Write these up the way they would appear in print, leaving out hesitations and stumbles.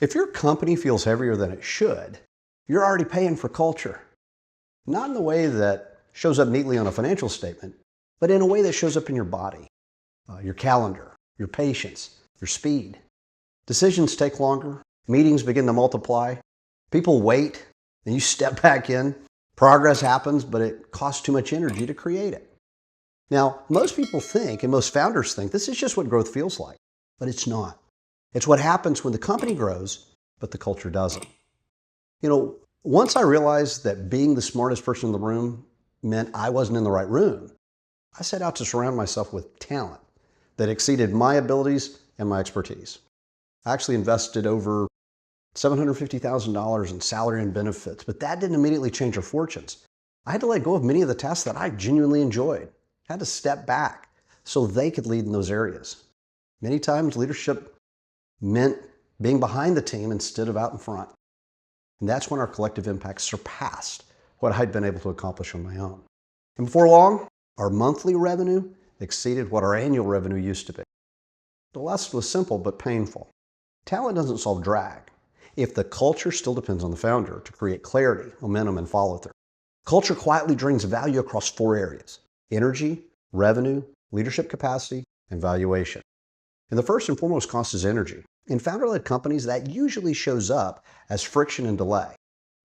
If your company feels heavier than it should, you're already paying for culture. Not in the way that shows up neatly on a financial statement, but in a way that shows up in your body, your calendar, your patience, your speed. Decisions take longer, meetings begin to multiply, people wait, and you step back in. Progress happens, but it costs too much energy to create it. Now, most people think, and most founders think, this is just what growth feels like, but it's not. It's what happens when the company grows, but the culture doesn't. Once I realized that being the smartest person in the room meant I wasn't in the right room, I set out to surround myself with talent that exceeded my abilities and my expertise. I actually invested over $750,000 in salary and benefits, but that didn't immediately change our fortunes. I had to let go of many of the tasks that I genuinely enjoyed. I had to step back so they could lead in those areas. Many times leadership meant being behind the team instead of out in front. And that's when our collective impact surpassed what I'd been able to accomplish on my own. And before long, our monthly revenue exceeded what our annual revenue used to be. The lesson was simple but painful. Talent doesn't solve drag if the culture still depends on the founder to create clarity, momentum, and follow-through. Culture quietly drains value across 4 areas: energy, revenue, leadership capacity, and valuation. And the first and foremost cost is energy. In founder-led companies, that usually shows up as friction and delay.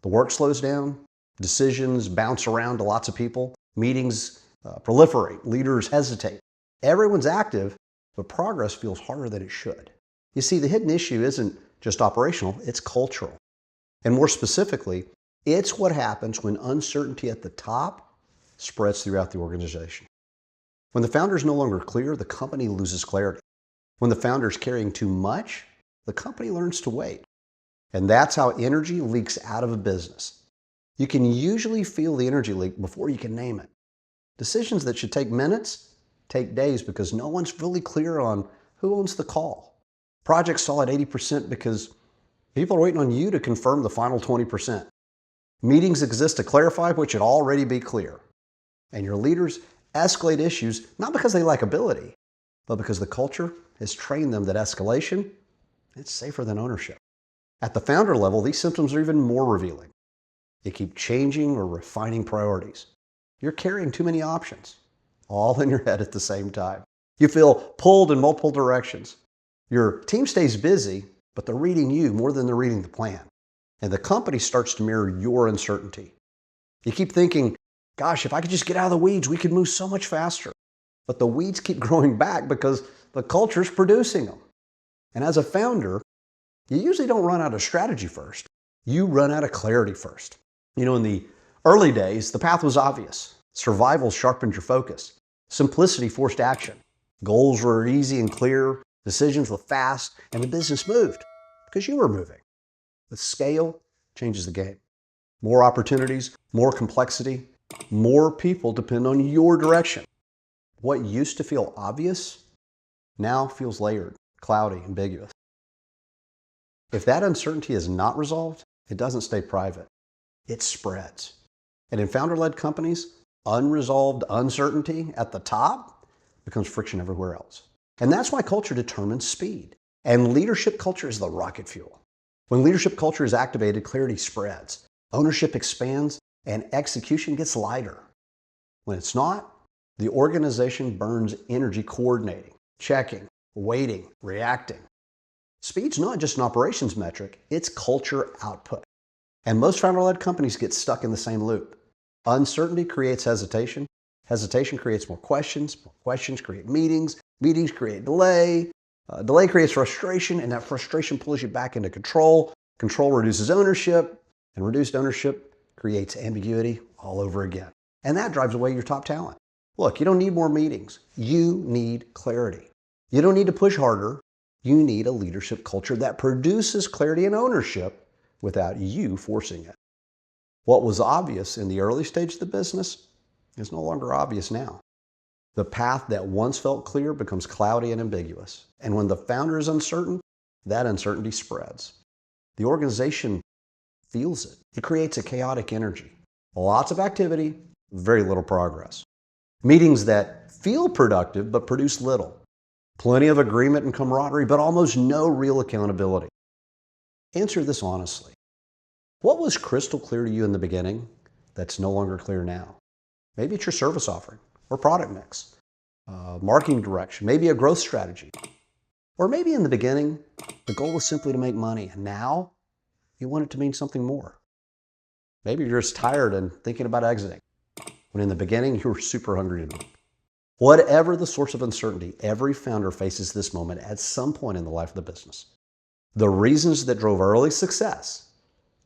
The work slows down, decisions bounce around to lots of people, meetings proliferate, leaders hesitate. Everyone's active, but progress feels harder than it should. You see, the hidden issue isn't just operational, it's cultural. And more specifically, it's what happens when uncertainty at the top spreads throughout the organization. When the founder is no longer clear, the company loses clarity. When the founder is carrying too much, the company learns to wait. And that's how energy leaks out of a business. You can usually feel the energy leak before you can name it. Decisions that should take minutes take days because no one's really clear on who owns the call. Projects stall at 80% because people are waiting on you to confirm the final 20%. Meetings exist to clarify what should already be clear. And your leaders escalate issues not because they lack ability, but because the culture has trained them that escalation is safer than ownership. At the founder level, these symptoms are even more revealing. You keep changing or refining priorities. You're carrying too many options, all in your head at the same time. You feel pulled in multiple directions. Your team stays busy, but they're reading you more than they're reading the plan. And the company starts to mirror your uncertainty. You keep thinking, gosh, if I could just get out of the weeds, we could move so much faster. But the weeds keep growing back because the culture's producing them. And as a founder, you usually don't run out of strategy first. You run out of clarity first. In the early days, the path was obvious. Survival sharpened your focus. Simplicity forced action. Goals were easy and clear. Decisions were fast, and the business moved because you were moving. The scale changes the game. More opportunities, more complexity, more people depend on your direction. What used to feel obvious now feels layered, cloudy, ambiguous. If that uncertainty is not resolved, it doesn't stay private. It spreads. And in founder-led companies, unresolved uncertainty at the top becomes friction everywhere else. And that's why culture determines speed. And leadership culture is the rocket fuel. When leadership culture is activated, clarity spreads, ownership expands, and execution gets lighter. When it's not, the organization burns energy coordinating, checking, waiting, reacting. Speed's not just an operations metric, it's culture output. And most founder-led companies get stuck in the same loop. Uncertainty creates hesitation. Hesitation creates more questions create meetings create delay. Delay creates frustration, and that frustration pulls you back into control. Control reduces ownership, and reduced ownership creates ambiguity all over again. And that drives away your top talent. Look, you don't need more meetings. You need clarity. You don't need to push harder. You need a leadership culture that produces clarity and ownership without you forcing it. What was obvious in the early stage of the business is no longer obvious now. The path that once felt clear becomes cloudy and ambiguous. And when the founder is uncertain, that uncertainty spreads. The organization feels it. It creates a chaotic energy. Lots of activity, very little progress. Meetings that feel productive but produce little. Plenty of agreement and camaraderie, but almost no real accountability. Answer this honestly. What was crystal clear to you in the beginning that's no longer clear now? Maybe it's your service offering or product mix, marketing direction, maybe a growth strategy. Or maybe in the beginning, the goal was simply to make money, and now you want it to mean something more. Maybe you're just tired and thinking about exiting, when in the beginning you were super hungry to move. Whatever the source of uncertainty, every founder faces this moment at some point in the life of the business. The reasons that drove early success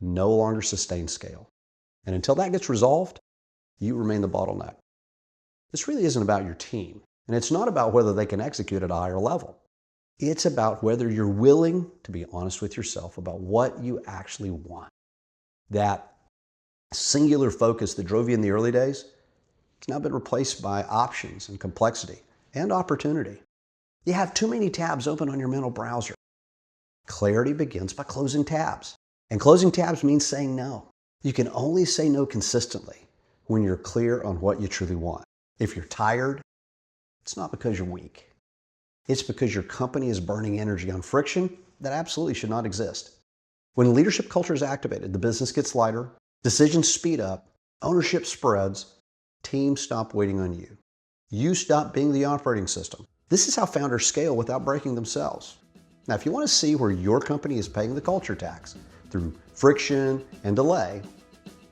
no longer sustain scale. And until that gets resolved, you remain the bottleneck. This really isn't about your team, and it's not about whether they can execute at a higher level. It's about whether you're willing to be honest with yourself about what you actually want. That singular focus that drove you in the early days has now been replaced by options and complexity and opportunity. You have too many tabs open on your mental browser. Clarity begins by closing tabs. And closing tabs means saying no. You can only say no consistently when you're clear on what you truly want. If you're tired, it's not because you're weak. It's because your company is burning energy on friction that absolutely should not exist. When leadership culture is activated, the business gets lighter, decisions speed up, ownership spreads, teams stop waiting on you. You stop being the operating system. This is how founders scale without breaking themselves. Now, if you want to see where your company is paying the culture tax through friction and delay,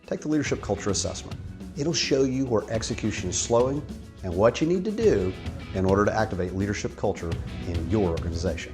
take the leadership culture assessment. It'll show you where execution is slowing and what you need to do in order to activate leadership culture in your organization.